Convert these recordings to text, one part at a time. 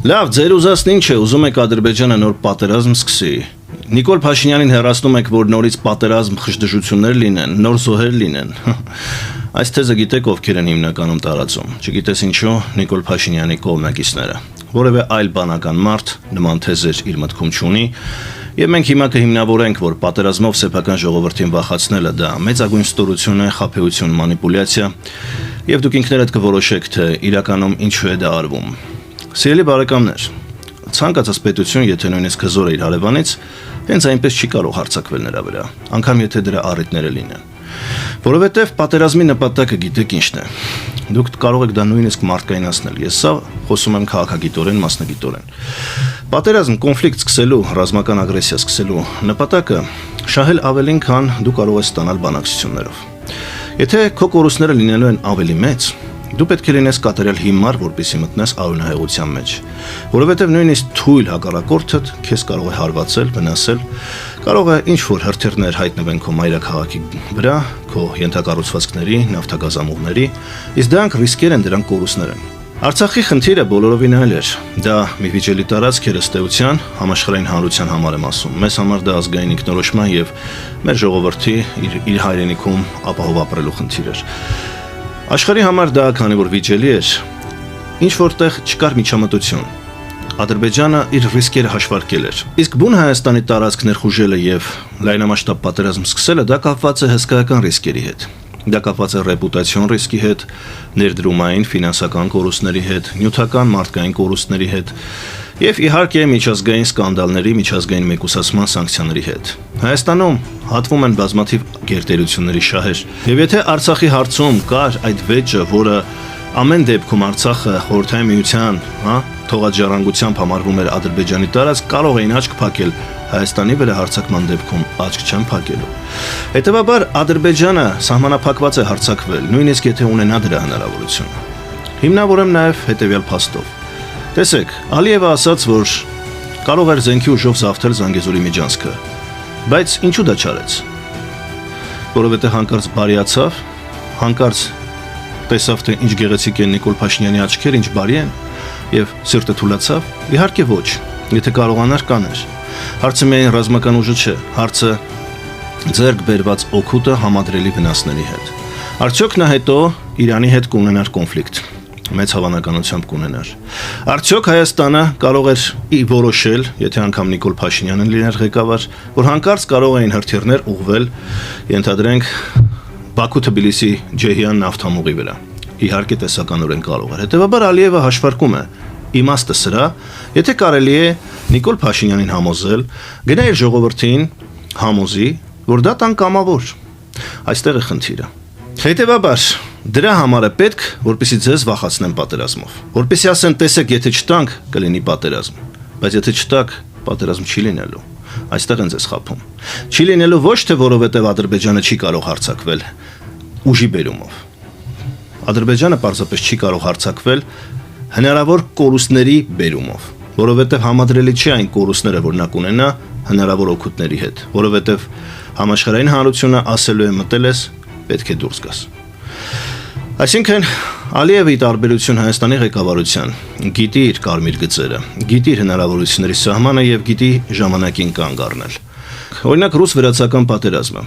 Լավ, ձեր ուզածն ինչ է, ուզում եք Ադրբեջանը նոր պատերազմ սկսի։ Նիկոլ Փաշինյանին հեռացնում եք, որ նորից պատերազմ խժդժություններ լինեն, նոր զոհեր լինեն։ Այս թեզը գիտեք ովքեր են հիմնականում տարածում։ Չգիտես ինչու, Նիկոլ Փաշինյանի կողմնակիցները։ Որևէ այլ բանական մարդ նման թեզեր իր մտքում չունի, եւ մենք հիմա կհիմնավորենք, որ պատերազմով սեփական ժողովրդին վախացնելը դա մեծագույն ստորություն է, խաբեություն, մանիպուլյացիա, եւ դուք ինքներդ կորոշեք, թե իրականում ինչու է դա արվում։ Սիրելի բարեկամներ, ցանկացած պետություն, եթե նույնիսկ հզոր է իր հարևանից, հենց այնպես չի կարող հարձակվել նրա վրա, անգամ եթե դրա առիթները լինեն։ Որովհետև պատերազմի նպատակը գիտեք ինչն է։ Դուք կարող եք դա նույնիսկ մարդկայնացնել։ Ես սա խոսում եմ քաղաքագիտորեն, մասնագիտորեն։ Պատերազմ, կոնֆլիկտ սկսելու, ռազմական ագրեսիա սկսելու նպատակը շահել ավելին, քան դու կարող ես ստանալ բանակցություններով։ Եթե քո կորուստները լինելու են ավելի մեծ, դու պետք է լինես կատարյալ հիմար, որպեսզի մտնես արյունահեղության մեջ, որովհետև նույնիսկ թույլ հակառակորդդ քեզ կարող է հարվածել, վնասել, կարող է ինչ-որ հրթիռներ հայտնվեն քո մայրաքաղաքի վրա, քո ենթակառուցվածքների, նավթագազամուղների, իսկ դրանք ռիսկեր են, դրանք կորուստներ են։ Արցախի խնդիրը բոլորովին այլ էր։ Դա մի վիճելի տարածք էր ըստ էության, համաշխարհային հանրության համար եմ ասում։ Մեզ համար դա ազգային ինքնորոշման եւ մեր ժողովրդի իր հայրենիքում ապահով ապրելու խնդիր էր։ Աշխարհի համար դա քանի որ վիճելի էր, ինչ որտեղ չկար միջամտություն։ Ադրբեջանը իր ռիսկերը հաշվարկել էր։ Իսկ բուն Հայաստանի տարածք ներխուժելը եւ լայնամասշտաբ պատերազմ սկսելը դա կապված է հսկայական ռիսկերի հետ։ Դա կապված է ռեպուտացիոն ռիսկի հետ, ներդրումային, ֆինանսական կորուստների հետ, նյութական, մարդկային կորուստների հետ եւ իհարկե միջազգային սկանդալների, միջազգային մեկուսացման սանկցիաների հետ։ Հայաստանում հատվում են բազմաթիվ գերտերությունների շահեր։ Եվ եթե Արցախի հարցում կար այդ վեճը, որը ամեն դեպքում Արցախը խորհրդային միության, թողաջառանգությամբ համարվում էր Ադրբեջանի տարածք, կարող էին աչք փակել Հայաստանի վրա հարձակման դեպքում աչք չեն փակելու։ Հետևաբար Ադրբեջանը սահմանափակված է հարձակվել, նույնիսկ եթե ունենա դրա հնարավորությունը։ Հիմնավորեմ նաև հետևյալ փաստով։ Տեսեք, Ալիևը ասաց, որ կարող էր զենքի ուժով զավթել Զանգեզուրի միջանցքը, բայց ինչու դա չարեց։ Որովհետև հանկարծ բարիացավ, հանկարծ տեսավ, թե ինչ գեղեցիկ են Նիկոլ Փաշինյանի աչքերը, ինչ բարի են, եւ սիրտը թուլացավ։ Իհարկե ոչ, եթե կարողանար կաներ։ Հարցը միայն ռազմական ուժը չէ, հարցը ձեռք բերված օգուտը համադրելի վնասների հետ։ Արդյոք նա հետո Իրանի հետ կունենար կոնֆլիկտ, մեծ հավանականությամբ կունենար։ Արդյոք Հայաստանը կարող էր որոշել, եթե անգամ Նիկոլ Փաշինյանն լիներ ղեկավար, որ հանկարծ կարող էին հրթիռներ ուղղվել, ենթադրենք Բաքու-Թբիլիսի Ջեհյան նավթամուղի վրա։ Իհարկե տեսականորեն կարող էր։ Հետևաբար Ալիևը հաշվարկում է իմաստը սրա, եթե կարելի է Նիկոլ Փաշինյանին համոզել, գնա իր ժողովրդին համոզի, որ դա տան կամավոր։ Այստեղ է խնդիրը։ Հետևաբար դրա համար է պետք, որպեսզի ձեզ վախացնեն պատերազմով, որպեսզի ասեն, տեսեք, եթե չտանք, կլինի պատերազմ, բայց եթե չտակ, պատերազմ չի լինելու։ Այստեղ են ձեզ խաբում։ Չի լինելու ոչ թե որովհետև Ադրբեջանը չի կարող հարձակվել ուժի բերումով։ Ադրբեջանը պարզապես չի կարող հարձակվել հնարավոր կորուստների բերումով, որովհետև համադրելի չի այն կորուստները, որ նա կունենա հնարավոր օգուտների հետ, որովհետև համաշխարհային հանրությունը ասելու է մտել ես, պետք է դուրս գաս։ Այսինքն Ալիևի տարբերություն Հայաստանի ղեկավարության գիտի իր կարմիր գծերը, գիտի իր հնարավորությունների սահմանը եւ գիտի ժամանակին կանգ առնել։ Օրինակ ռուս-վրացական պատերազմը։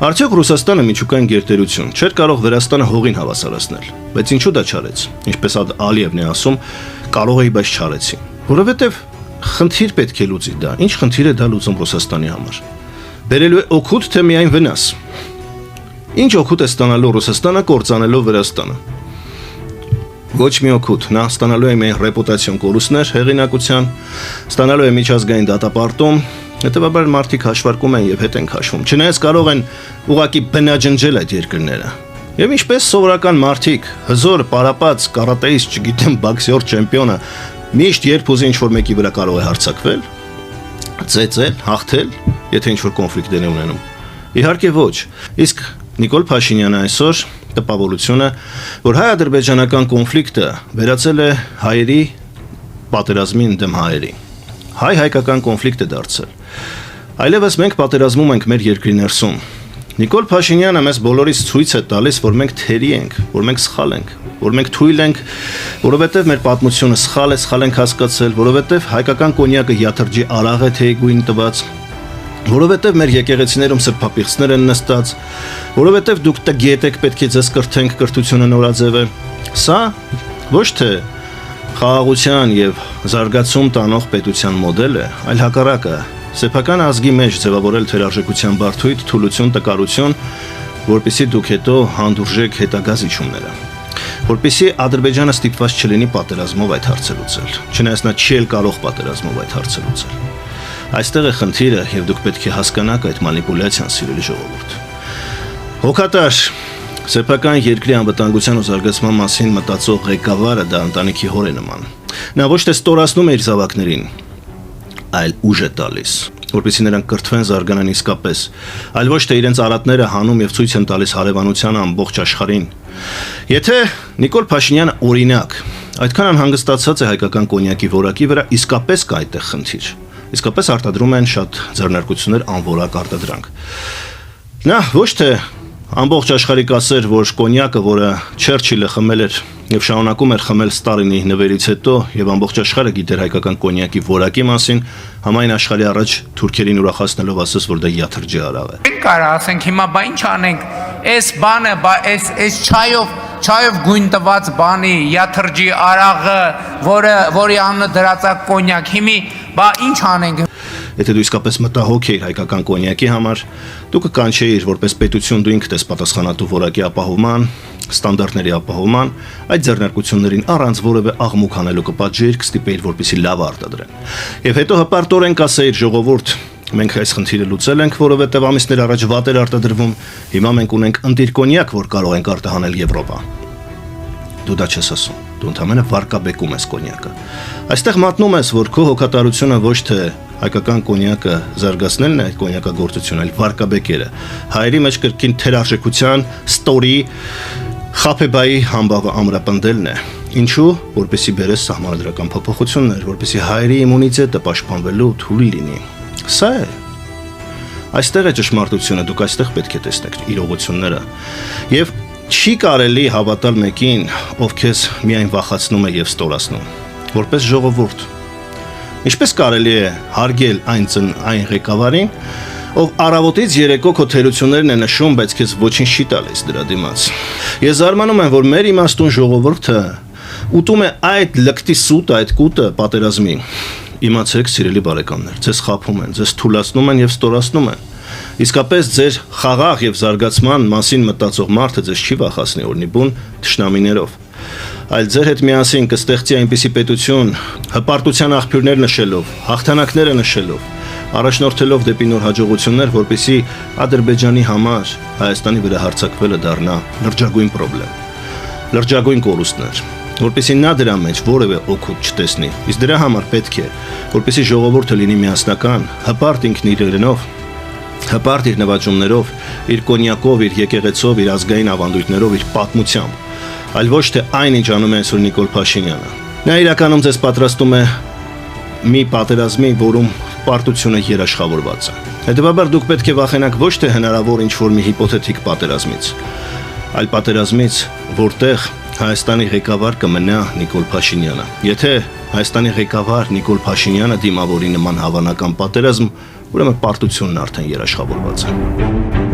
Արդյոք Ռուսաստանը միջուկային գերտերություն չէր կարող Վրաստանը հողին հավասարացնել, բայց ինչու դա չարեց։ Ինչպես Ալիևն է ասում, կարող էի, բայց չարեցի։ Որովհետև խնդիր պետք է լուծի դա։ Ինչ խնդիր է դա լուծում Ռուսաստանի համար։ Բերելու է օգուտ, թե միայն վնաս։ Ինչ օգուտ է ստանալու Ռուսաստանը կործանելով Վրաստանը։ Ոչ մի օգուտ, նա ստանալու է միայն ռեպուտացիոն կորուստներ, հեղինակության, ստանալու է միջազգային դատապարտում, հետևաբար մարդիկ հաշվարկում են եւ հետ են քաշվում։ Չնայած կարող են ուղակի բնաջնջել այդ երկրները։ Եվ ինչպես սովորական մարդիկ, հզոր, պարապած, կարատեիստ, չգիտեմ, բոքսեր չեմպիոնը, միշտ երբ ուզի ինչ-որ մեկի վրա կարող է հարձակվել, ծեծել, հաղթել, եթե ինչ-որ կոնֆլիկտներ է ունենում։ Իհարկե ոչ։ Իսկ Նիկոլ Փաշինյանը այսօր տպավորությունը, որ հայ-ադրբեջանական կոնֆլիկտը վերածել է հայերի պատերազմին դեմ հայերի։ Հայ-հայկական կոնֆլիկտ է դարձել։ Այլևս մենք պատերազմում ենք մեր երկրի ներսում։ Նիկոլ Փաշինյանը մեզ բոլորիս ցույց է տալիս, որ մենք թերի ենք, որ մենք սխալ ենք։ որ մենք թույլ ենք, որովհետև մեր պատմությունը սխալ ենք հասկացել, որովհետև հայկական կոնյակը յաթրջի արաղ է թե գույն տված, որովհետև մեր եկեղեցիներում սրբապիղծներ են նստած, որովհետև դուք տգետ եք, պետք է ձեզ կրթենք, կրթությունը նորաձև է։ Սա ոչ թե խաղաղության եւ զարգացում տանող պետության մոդել է, այլ հակառակը, սեփական ազգի մեջ ձևավորել թերարժեքության բարդույթ, թուլություն, տկարություն, որպեսզի դուք հետո հանդուրժեք հետագա զիջումները, որպեսզի Ադրբեջանը ստիպված չլինի պատերազմով այդ հարցը լուծել, չնայած նա չի էլ կարող պատերազմով այդ հարցը լուծել։ Այստեղ է խնդիրը, եւ դուք պետք է հասկանաք այդ մանիպուլյացիան, սիրելի ժողովուրդ։ Հոգատար սեփական երկրի անվտանգության ու զարգացման մասին մտածող ղեկավարը դա ընտանիքի հոր է նման։ Նա ոչ թե ստորացնում է իր զավակներին, այլ ուժ է տալիս, որպեսզի նրանք կրթվեն, զարգանան իսկապես, այլ ոչ թե իրենց արատները հանում եւ ցույց են տալիս հարևանությանը ամբողջ աշխարհին։ Եթե Նիկոլ Փաշինյանը օրինակ այդքան անհանգստացած է հայկական կոնյակի որակի վրա, իսկապես կա այդտեղ խնդիր։ Իսկապես արտադրում են շատ ձեռնարկություններ անորակ արտադրանք։ Նա ոչ թե ամբողջ աշխարհի կասեր, որ կոնյակը, որը Չերչիլը խմել էր եւ շարունակում էր խմել Ստալինի նվերից հետո եւ ամբողջ աշխարհը գիտեր հայկական կոնյակի որակի մասին, համայն աշխարհի առաջ թուրքերին ուրախացնելով ասես, որ դա յաթրջի արավ է։ Մենք կարող ասենք հիմա բա ինչ անենք, այս բանը, բա այս չայով գույն տված բանի յաթրջի արաղը, որի անունը դրած է կոնյակ, հիմի բա ինչ անենք։ Եթե դու իսկապես մտահոգ ես հայկական կոնյակի համար, դու կկանչեիր որպես պետություն դու ինքդ ես պատասխանատու որակի ապահովման, ստանդարտների ապահովման, այդ ձեռնարկություններին առանց որևէ աղմուկ անելու կպատժեիր, կստիպեիր, որպեսզի լավ արտադրեն։ Եվ հետո հպարտորեն կասեիր ժողովուրդ, մենք այս խնդիրը լուծել ենք, որովհետև ամիսներ առաջ վատ էր արտադրվում, հիմա մենք ունենք ընտիր կոնյակ, որ կարող ենք արտահանել Եվրոպա։ Դու դա չես ասում, դու ընդհանրապես վարկաբեկում ես կոնյակը։ Այստեղ մատնում ես, որ քո հոգատարությունը ոչ թե հայկական կոնյակը զարգացնելն է, այդ կոնյակագործությունը, այլ վարկաբեկերը։ Հայերի մեջ կրկին թերարժեքության, ստորի, խափեբայի համբավը ամրապնդելն է։ Ինչու, որպեսզի բերես սահմանադրական փոփոխություններ, որպեսզի հայերի իմունիտետը պաշտպանվելու թույլ լինի։ Սա է։ Այստեղ է ճշմարտությունը, դուք այստեղ պետք է տեսնեք իրողությունները։ Եվ չի կարելի հավատալ մեկին, ով քեզ միայն վախացնում է եւ ստորացնում, որպես ժողովուրդ։ Ինչպես կարելի է հարգել այն ղեկավարին, ով առավոտից երեկո քո թերություններն է նշում, բայց քեզ ոչինչ չի տալիս դրա դիմաց։ Ես զարմանում եմ, որ մեր իմաստուն ժողովուրդը ուտում է այդ լկտի սուտը, այդ կուտը պատերազմի։ Իմացեք, սիրելի բարեկամներ, ձեզ խաբում են, ձեզ թուլացնում են եւ ստորացնում են։ Իսկապես ձեր խաղաղ եւ զարգացման մասին մտածող մարդը ձեզ չի վախացնի օրնի բուն թշնամիներով, այլ ձեր հետ միասին կստեղծի այնպիսի պետություն, հպարտության աղբյուրներ նշելով, հաղթանակները նշելով, առաջնորդելով դեպի նոր հաջողություններ, որպեսզի Ադրբեջանի համար Հայաստանի վրա հարձակվելը դառնա լրջագույն խնդրեմ, լրջագույն կորուստներ, որպեսզի նա դրա մեջ որևէ օգուտ չտեսնի։ Իսկ դրա համար պետք է, որպեսզի ժողովուրդը լինի միասնական, հպարտ ինքն իր իրենով, հպարտ իր նվաճումներով, իր կոնյակով, իր եկեղեցով, իր ազգային ավանդույթներով, իր պատմությամբ, այլ ոչ թե այն, ինչ անում է այսօր Նիկոլ Փաշինյանը։ Նա իրականում ձեզ պատրաստում է մի պատերազմի, որում պարտությունը երաշխավորված է։ Հետևաբար դուք պետք է վախենաք ոչ թե հնարավոր ինչ-որ մի հիպոթետիկ պատերազմից, այլ պատերազմից, որտեղ Հայաստանի ղեկավար կմնա Նիկոլ Փաշինյանը։ Եթե Հայաստանի ղեկավար Նիկոլ Փաշինյանը դիմավորի նման հավանական պատերազմ, ուրեմն պարտությունն արդեն երաշխավորված է։